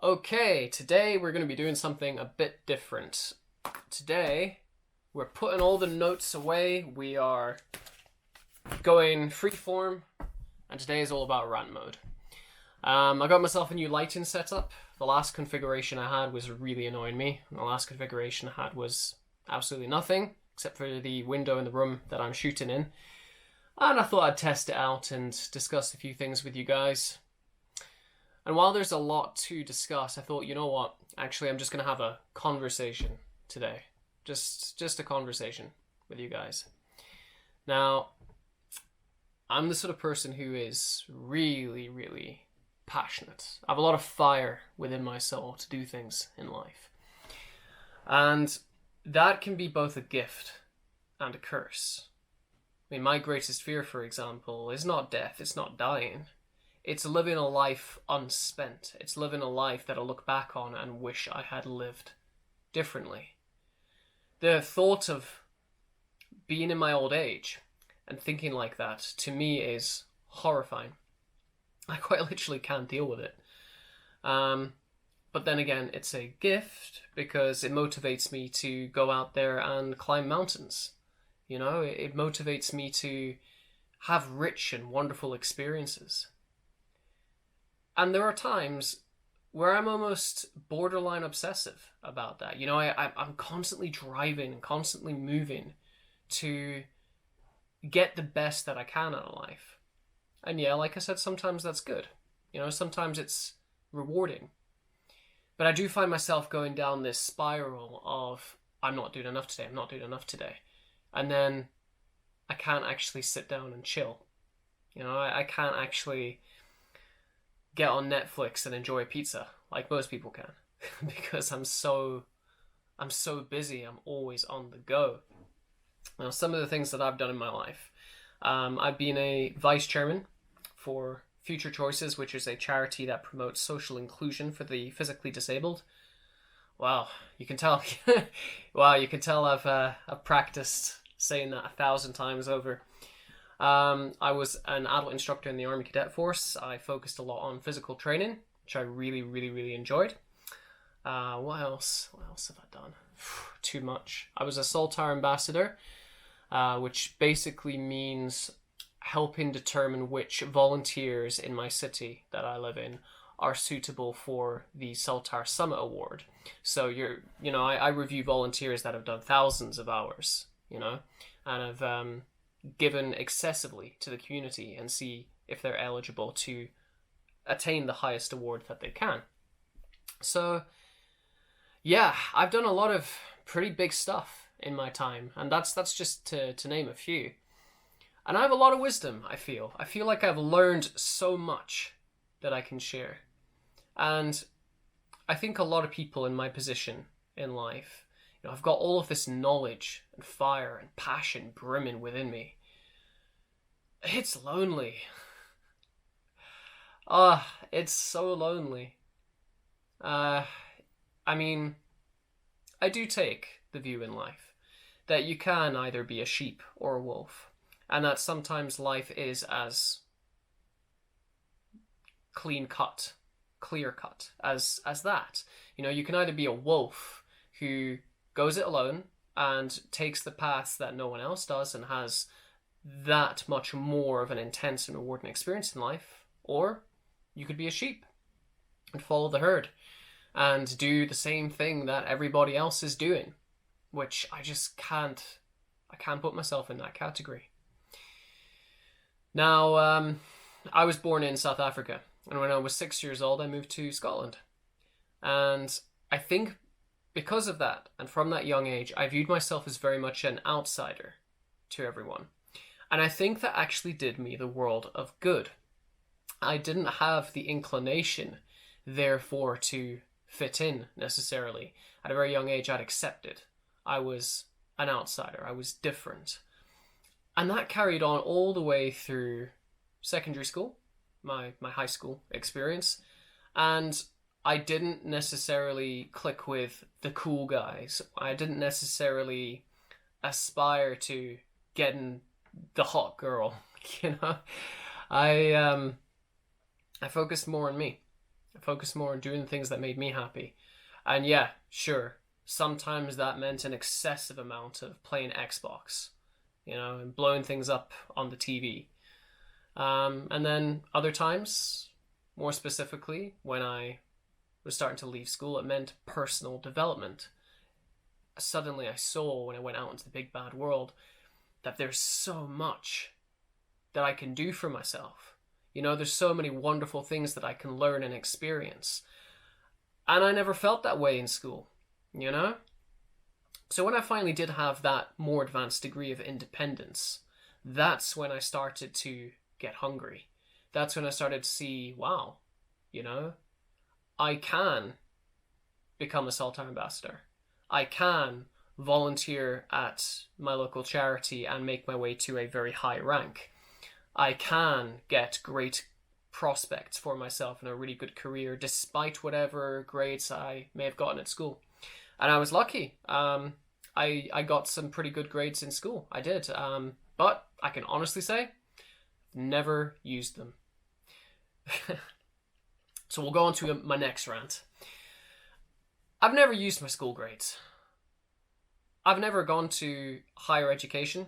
Okay, today we're going to be doing something a bit different. Today, we're putting all the notes away, we are going freeform, and today is all about rant mode. I got myself a new lighting setup. The last configuration I had was really annoying me. The last configuration I had was absolutely nothing, except for the window in the room that I'm shooting in. And I thought I'd test it out and discuss a few things with you guys. And while there's a lot to discuss, I thought, you know what? Actually, I'm just going to have a conversation today. Just a conversation with you guys. Now, I'm the sort of person who is really, really passionate. I have a lot of fire within my soul to do things in life. And that can be both a gift and a curse. I mean, my greatest fear, for example, is not death, it's not dying. It's living a life unspent. It's living a life that I look back on and wish I had lived differently. The thought of being in my old age and thinking like that, to me, is horrifying. I quite literally can't deal with it. But then again, it's a gift because it motivates me to go out there and climb mountains. You know, it motivates me to have rich and wonderful experiences. And there are times where I'm almost borderline obsessive about that. You know, I'm constantly driving and constantly moving to get the best that I can out of life. And yeah, like I said, sometimes that's good. You know, sometimes it's rewarding. But I do find myself going down this spiral of, I'm not doing enough today, I'm not doing enough today. And then I can't actually sit down and chill. You know, I can't actually get on Netflix and enjoy a pizza like most people can because I'm so busy. I'm always on the go. Now, some of the things that I've done in my life, I've been a vice chairman for Future Choices, which is a charity that promotes social inclusion for the physically disabled. Wow, you can tell. Wow, you can tell I've practiced saying that 1,000 times over. I was an adult instructor in the Army Cadet Force. I focused a lot on physical training, which I really, really, really enjoyed. What else? What else have I done? Too much. I was a Saltar ambassador, which basically means helping determine which volunteers in my city that I live in are suitable for the Saltar Summit Award. So I review volunteers that have done thousands of hours, you know, and have given excessively to the community and see if they're eligible to attain the highest award that they can. So yeah, I've done a lot of pretty big stuff in my time, and that's just to name a few. And I have a lot of wisdom, I feel like I've learned so much that I can share. And I think a lot of people in my position in life, you know, I've got all of this knowledge and fire and passion brimming within me. It's lonely. It's so lonely. I mean, I do take the view in life that you can either be a sheep or a wolf, and that sometimes life is as clear cut as that. You know, you can either be a wolf who goes it alone and takes the paths that no one else does and has that much more of an intense and rewarding experience in life, or you could be a sheep and follow the herd and do the same thing that everybody else is doing, which I can't put myself in that category. Now, I was born in South Africa, and when I was 6 years old, I moved to Scotland. And I think because of that, and from that young age, I viewed myself as very much an outsider to everyone. And I think that actually did me the world of good. I didn't have the inclination, therefore, to fit in necessarily. At a very young age, I'd accepted. I was an outsider. I was different. And that carried on all the way through secondary school, my high school experience. And I didn't necessarily click with the cool guys. I didn't necessarily aspire to getting the hot girl, you know. I focused more on me. I focused more on doing the things that made me happy. And yeah, sure, sometimes that meant an excessive amount of playing Xbox, and blowing things up on the TV. And then other times, more specifically, when I was starting to leave school, it meant personal development. Suddenly I saw, when I went out into the big bad world, that there's so much that I can do for myself. There's so many wonderful things that I can learn and experience. And I never felt that way in school, So when I finally did have that more advanced degree of independence, that's when I started to get hungry. That's when I started to see, wow, I can become a Salter ambassador. I can volunteer at my local charity and make my way to a very high rank. I can get great prospects for myself and a really good career despite whatever grades I may have gotten at school. And I was lucky. I got some pretty good grades in school. I did. But I can honestly say, never used them. So we'll go on to my next rant. I've never used my school grades. I've never gone to higher education,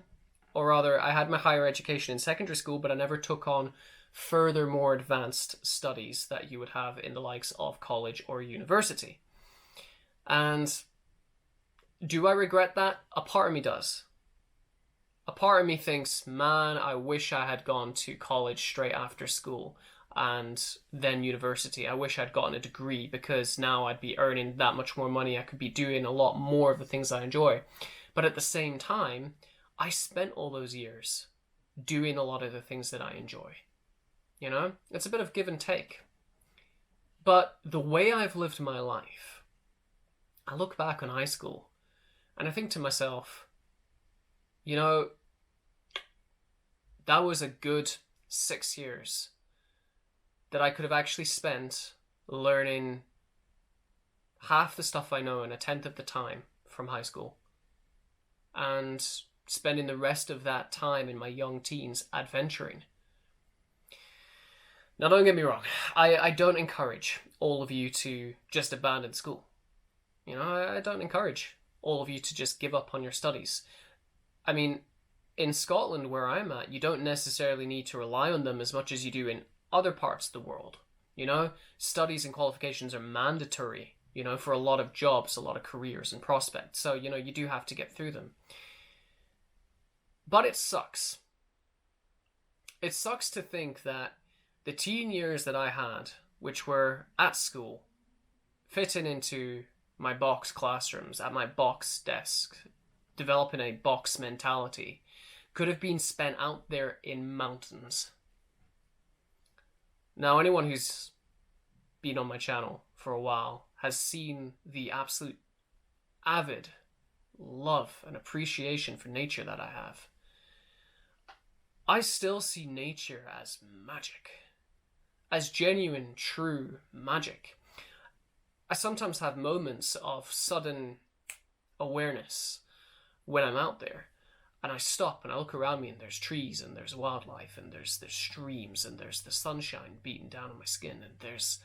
or rather, I had my higher education in secondary school, but I never took on further, more advanced studies that you would have in the likes of college or university. And do I regret that? A part of me does. A part of me thinks, man, I wish I had gone to college straight after school and then university. I wish I'd gotten a degree, because now I'd be earning that much more money. I could be doing a lot more of the things I enjoy. But at the same time, I spent all those years doing a lot of the things that I enjoy. It's a bit of give and take. But the way I've lived my life, I look back on high school and I think to myself, that was a good 6 years that I could have actually spent learning half the stuff I know in a tenth of the time from high school, and spending the rest of that time in my young teens adventuring. Now, don't get me wrong, I don't encourage all of you to just abandon school. I don't encourage all of you to just give up on your studies. I mean, in Scotland, where I'm at, you don't necessarily need to rely on them as much as you do in other parts of the world. Studies and qualifications are mandatory, for a lot of jobs, a lot of careers and prospects. So, you do have to get through them. But it sucks. It sucks to think that the teen years that I had, which were at school, fitting into my box classrooms, at my box desk, developing a box mentality, could have been spent out there in mountains. Now, anyone who's been on my channel for a while has seen the absolute avid love and appreciation for nature that I have. I still see nature as magic, as genuine, true magic. I sometimes have moments of sudden awareness when I'm out there, and I stop and I look around me, and there's trees and there's wildlife and there's streams and there's the sunshine beating down on my skin, and there's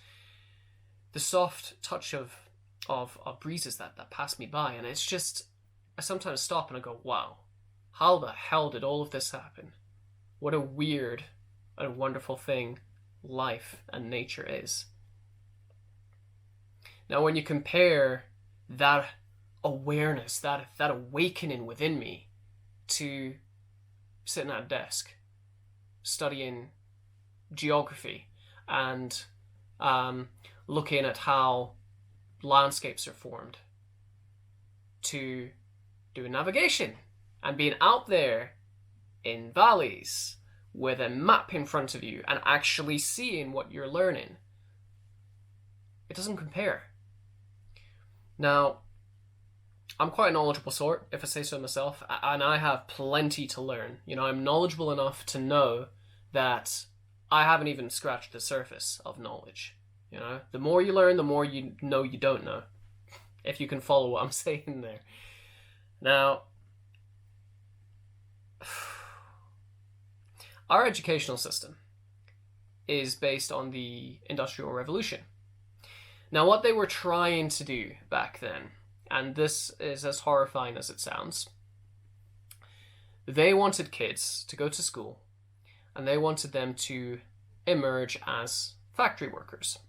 the soft touch of breezes that pass me by. And it's just, I sometimes stop and I go, wow, how the hell did all of this happen? What a weird and wonderful thing life and nature is. Now, when you compare that awareness, that awakening within me, to sitting at a desk studying geography and looking at how landscapes are formed, to doing navigation and being out there in valleys with a map in front of you and actually seeing what you're learning, it doesn't compare. Now, I'm quite a knowledgeable sort, if I say so myself, and I have plenty to learn. I'm knowledgeable enough to know that I haven't even scratched the surface of knowledge. The more you learn, the more you know you don't know, if you can follow what I'm saying there. Now, our educational system is based on the Industrial Revolution. Now, what they were trying to do back then, and this is as horrifying as it sounds, they wanted kids to go to school and they wanted them to emerge as factory workers.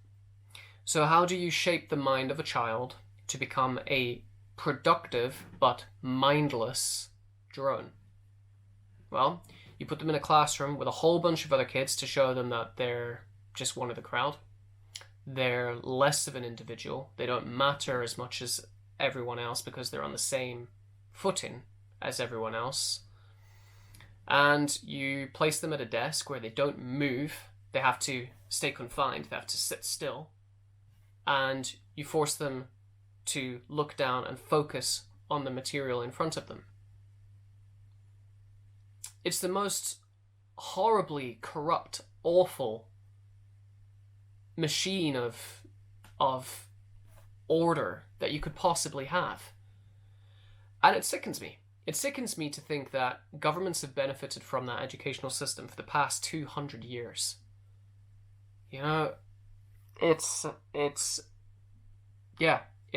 So how do you shape the mind of a child to become a productive but mindless drone? Well, you put them in a classroom with a whole bunch of other kids to show them that they're just one of the crowd. They're less of an individual. They don't matter as much as everyone else because they're on the same footing as everyone else. And you place them at a desk where they don't move. They have to stay confined. They have to sit still. And you force them to look down and focus on the material in front of them. It's the most horribly corrupt, awful machine of order that you could possibly have. And it sickens me. It sickens me to think that governments have benefited from that educational system for the past 200 years. You know, it's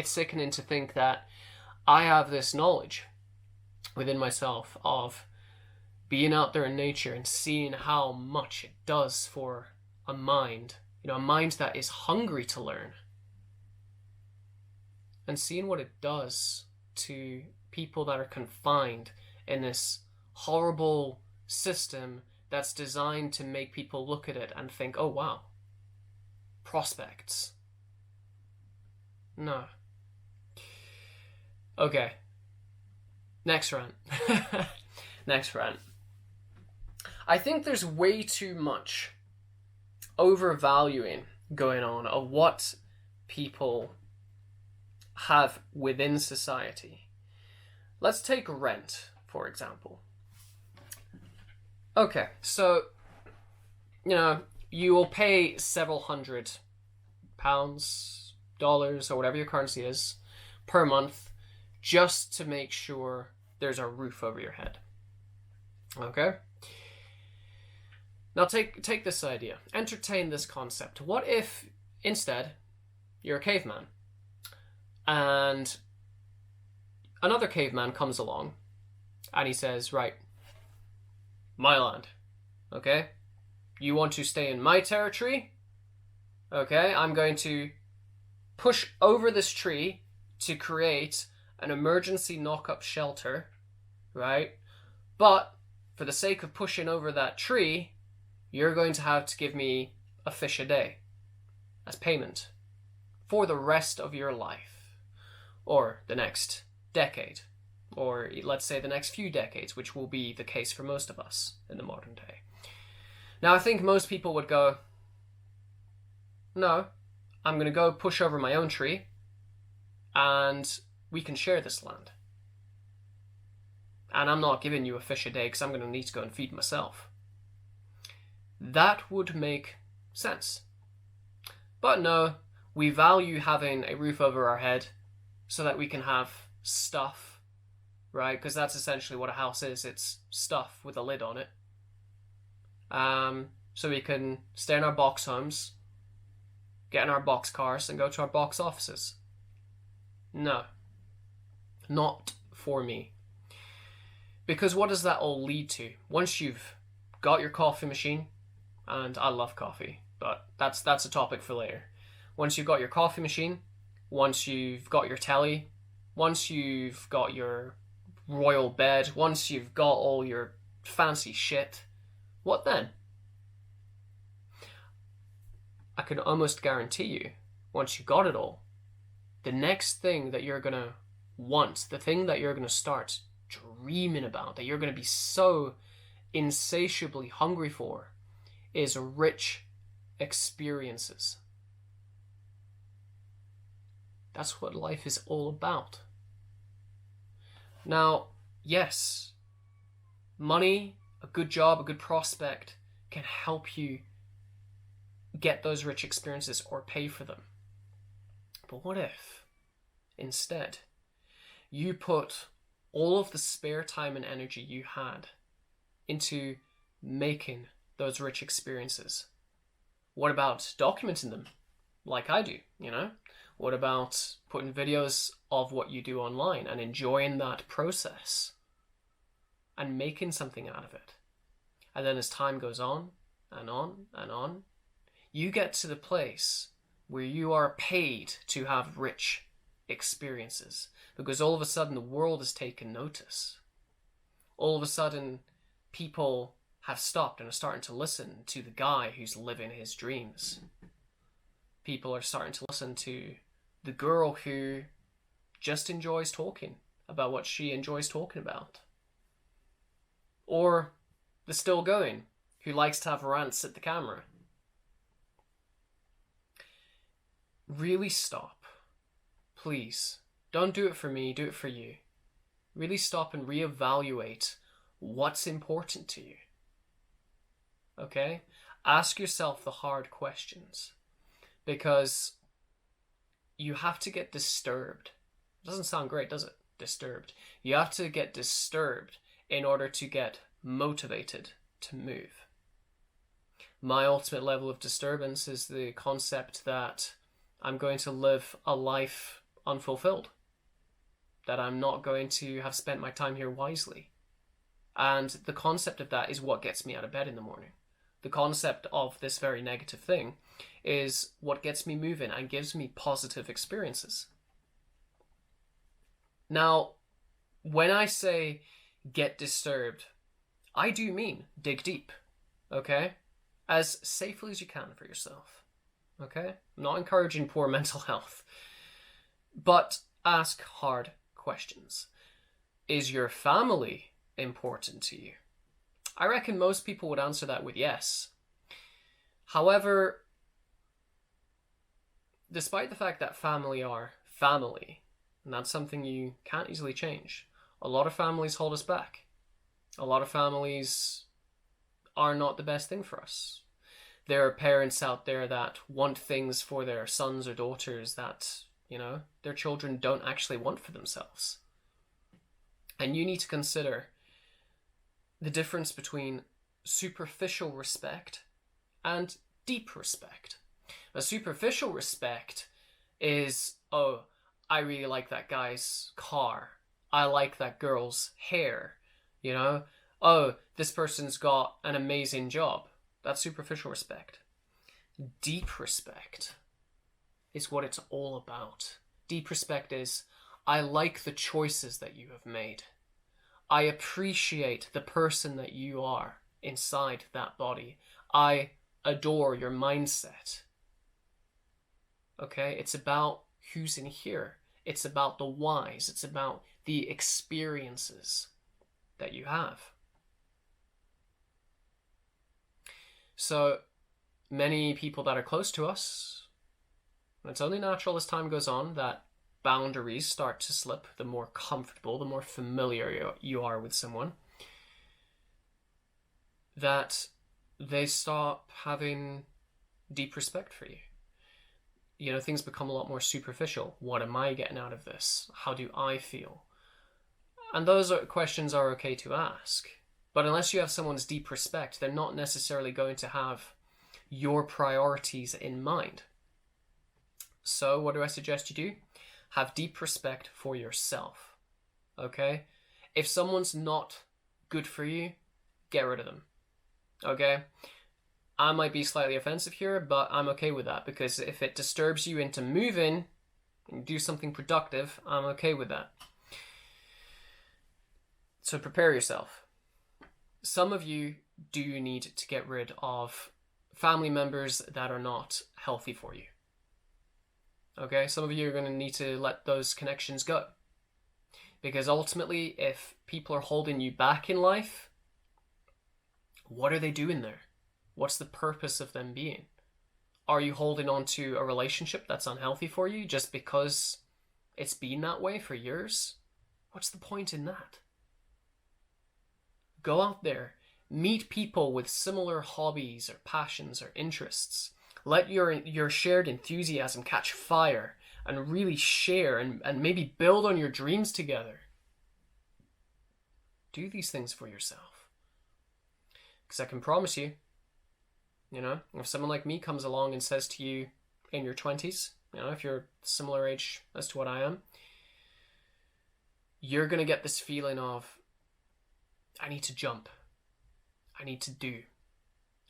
sickening to think that I have this knowledge within myself of being out there in nature and seeing how much it does for a mind. You know, a mind that is hungry to learn. And seeing what it does to people that are confined in this horrible system that's designed to make people look at it and think, oh wow, prospects. No. Okay. Next rant. Next rant. I think there's way too much overvaluing going on of what people have within society. Let's take rent, for example. Okay, so, you know, you will pay several £100, dollars, or whatever your currency is, per month, just to make sure there's a roof over your head. Okay? Now take this idea. Entertain this concept. What if, instead, you're a caveman, and another caveman comes along, and he says, right, my land, okay? You want to stay in my territory? Okay, I'm going to push over this tree to create an emergency knock-up shelter, right? But for the sake of pushing over that tree, you're going to have to give me a fish a day as payment for the rest of your life, or the next decade, or let's say the next few decades, which will be the case for most of us in the modern day. Now, I think most people would go, no, I'm going to go push over my own tree, and we can share this land. And I'm not giving you a fish a day because I'm going to need to go and feed myself. That would make sense. But no, we value having a roof over our head so that we can have stuff, right? Because that's essentially what a house is. It's stuff with a lid on it. So we can stay in our box homes, get in our box cars, and go to our box offices. No. Not for me. Because what does that all lead to? Once you've got your coffee machine, and I love coffee, but that's a topic for later. Once you've got your coffee machine, once you've got your telly, once you've got your royal bed, once you've got all your fancy shit, what then? I can almost guarantee you, once you got it all, the next thing that you're going to want, the thing that you're going to start dreaming about, that you're going to be so insatiably hungry for, is rich experiences. That's what life is all about. Now, yes, money, a good job, a good prospect can help you get those rich experiences or pay for them. But what if, instead, you put all of the spare time and energy you had into making those rich experiences? What about documenting them? like I do, you know? What about putting videos of what you do online and enjoying that process and making something out of it? And then as time goes on and on and on, you get to the place where you are paid to have rich experiences, because all of a sudden the world has taken notice. All of a sudden people have stopped and are starting to listen to the guy who's living his dreams. People are starting to listen to the girl who just enjoys talking about what she enjoys talking about. Or the StillGoing, who likes to have rants at the camera. Really stop. Please. Don't do it for me, do it for you. Really stop and reevaluate what's important to you. Okay? Ask yourself the hard questions. Because you have to get disturbed. It doesn't sound great, does it? Disturbed. You have to get disturbed in order to get motivated to move. My ultimate level of disturbance is the concept that I'm going to live a life unfulfilled. That I'm not going to have spent my time here wisely. And the concept of that is what gets me out of bed in the morning. The concept of this very negative thing is what gets me moving and gives me positive experiences. Now, when I say get disturbed, I do mean dig deep, okay? As safely as you can for yourself, okay? I'm not encouraging poor mental health, but ask hard questions. Is your family important to you? I reckon most people would answer that with yes. However, despite the fact that family are family, and that's something you can't easily change, a lot of families hold us back. A lot of families are not the best thing for us. There are parents out there that want things for their sons or daughters that, you know, their children don't actually want for themselves. And you need to consider the difference between superficial respect and deep respect. A superficial respect is, oh, I really like that guy's car. I like that girl's hair. You know, oh, this person's got an amazing job. That's superficial respect. Deep respect is what it's all about. Deep respect is, I like the choices that you have made. I appreciate the person that you are inside that body. I adore your mindset. Okay? It's about who's in here. It's about the whys. It's about the experiences that you have. So many people that are close to us, it's only natural as time goes on that boundaries start to slip. The more comfortable, the more familiar you are with someone, that they stop having deep respect for you. You know, things become a lot more superficial. What am I getting out of this? How do I feel? And those questions are okay to ask. But unless you have someone's deep respect, they're not necessarily going to have your priorities in mind. So what do I suggest you do? Have deep respect for yourself. Okay? If someone's not good for you, get rid of them. Okay? I might be slightly offensive here, but I'm okay with that, because if it disturbs you into moving and do something productive, I'm okay with that. So prepare yourself. Some of you do need to get rid of family members that are not healthy for you. Okay, some of you are going to need to let those connections go. Because ultimately, if people are holding you back in life, what are they doing there? What's the purpose of them being? Are you holding on to a relationship that's unhealthy for you just because it's been that way for years? What's the point in that? Go out there, meet people with similar hobbies or passions or interests. Let your shared enthusiasm catch fire and really share and maybe build on your dreams together. Do these things for yourself. Because I can promise you, you know, if someone like me comes along and says to you, in your 20s, you know, if you're similar age as to what I am, you're going to get this feeling of, I need to jump. I need to do.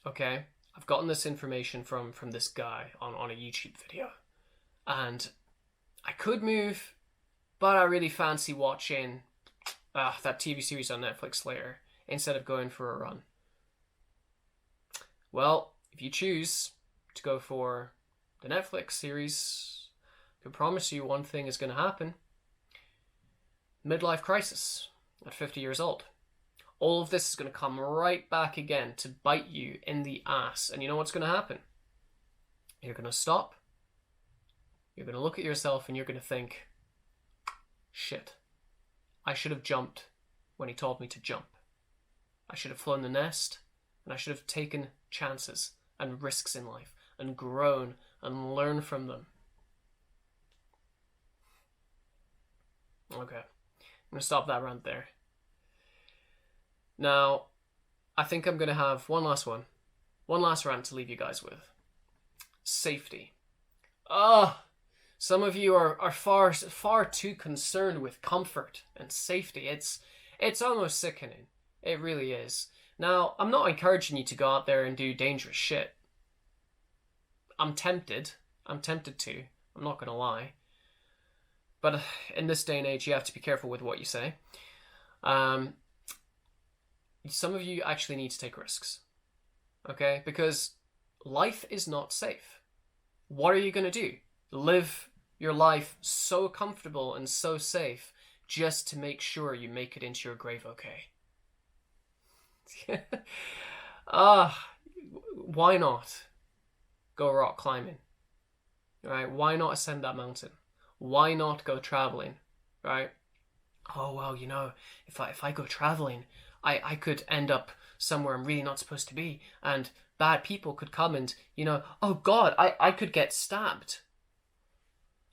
Okay? I've gotten this information from this guy on a YouTube video. And I could move, but I really fancy watching that TV series on Netflix later instead of going for a run. Well, if you choose to go for the Netflix series, I can promise you one thing is going to happen. Midlife crisis at 50 years old. All of this is going to come right back again to bite you in the ass. And you know what's going to happen? You're going to stop. You're going to look at yourself and you're going to think, shit, I should have jumped when he told me to jump. I should have flown the nest, and I should have taken chances and risks in life and grown and learned from them. Okay, I'm going to stop that rant there. Now, I think I'm going to have one last rant to leave you guys with. Safety. Some of you are far too concerned with comfort and safety. It's almost sickening. It really is. Now, I'm not encouraging you to go out there and do dangerous shit. I'm tempted to. I'm not going to lie. But in this day and age, you have to be careful with what you say. Some of you actually need to take risks. Okay? Because life is not safe. What are you going to do? Live your life so comfortable and so safe just to make sure you make it into your grave okay? Why not go rock climbing? Right? Why not ascend that mountain? Why not go traveling? Right? Oh, well, you know, if I go traveling, I could end up somewhere I'm really not supposed to be, and bad people could come and, you know, oh God, I could get stabbed.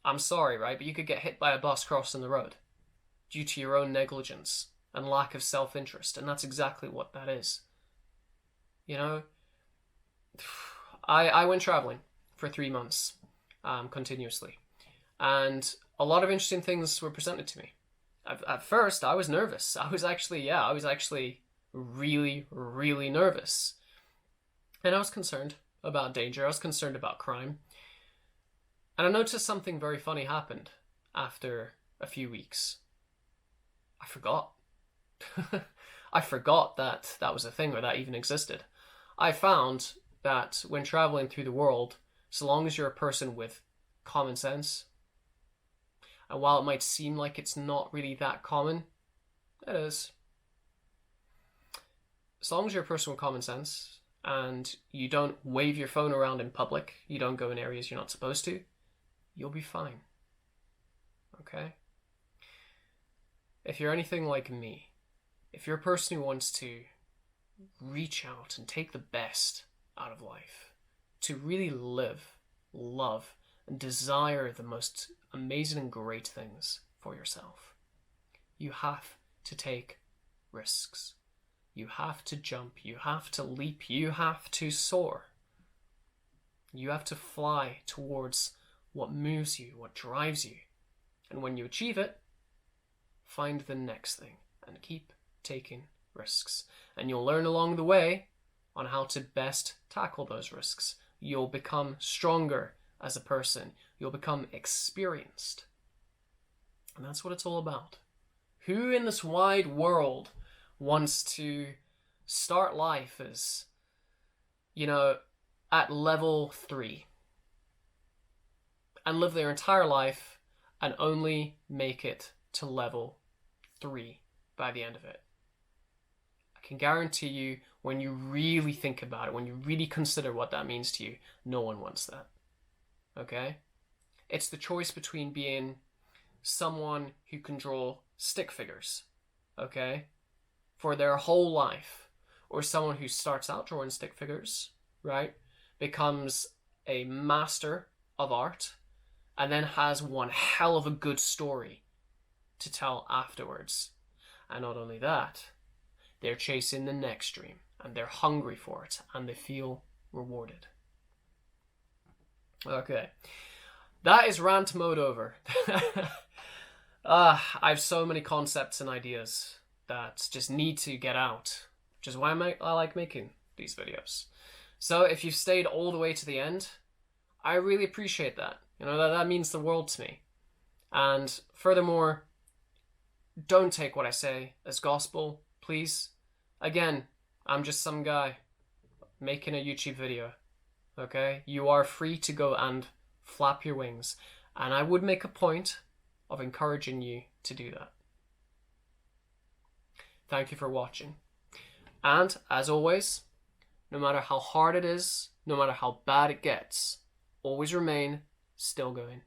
I'm sorry, right? But you could get hit by a bus crossing the road due to your own negligence and lack of self-interest, and that's exactly what that is. You know, I went traveling for 3 months continuously, and a lot of interesting things were presented to me. At first, I was nervous. I was actually really, really nervous. And I was concerned about danger. I was concerned about crime. And I noticed something very funny happened after a few weeks. I forgot. I forgot that was a thing or that even existed. I found that when traveling through the world, so long as you're a person with common sense, and while it might seem like it's not really that common, it is. As long as you're a person with common sense and you don't wave your phone around in public, you don't go in areas you're not supposed to, you'll be fine. Okay? If you're anything like me, if you're a person who wants to reach out and take the best out of life, to really live, love, and desire the most amazing and great things for yourself, you have to take risks. You have to jump, you have to leap, you have to soar. You have to fly towards what moves you, what drives you. And when you achieve it, find the next thing and keep taking risks. And you'll learn along the way on how to best tackle those risks. You'll become stronger as a person. You'll become experienced. And that's what it's all about. Who in this wide world wants to start life as, you know, at level 3 and live their entire life and only make it to level 3 by the end of it? I can guarantee you, when you really think about it, when you really consider what that means to you, no one wants that. Okay? It's the choice between being someone who can draw stick figures, okay, for their whole life, or someone who starts out drawing stick figures, right, becomes a master of art, and then has one hell of a good story to tell afterwards. And not only that, they're chasing the next dream, and they're hungry for it, and they feel rewarded. Okay. That is rant mode over. I have so many concepts and ideas that just need to get out, which is why I like making these videos. So if you've stayed all the way to the end, I really appreciate that. You know, that means the world to me. And furthermore, don't take what I say as gospel, please. Again, I'm just some guy making a YouTube video, okay? You are free to go and flap your wings. And I would make a point of encouraging you to do that. Thank you for watching. And as always, no matter how hard it is, no matter how bad it gets, always remain still going.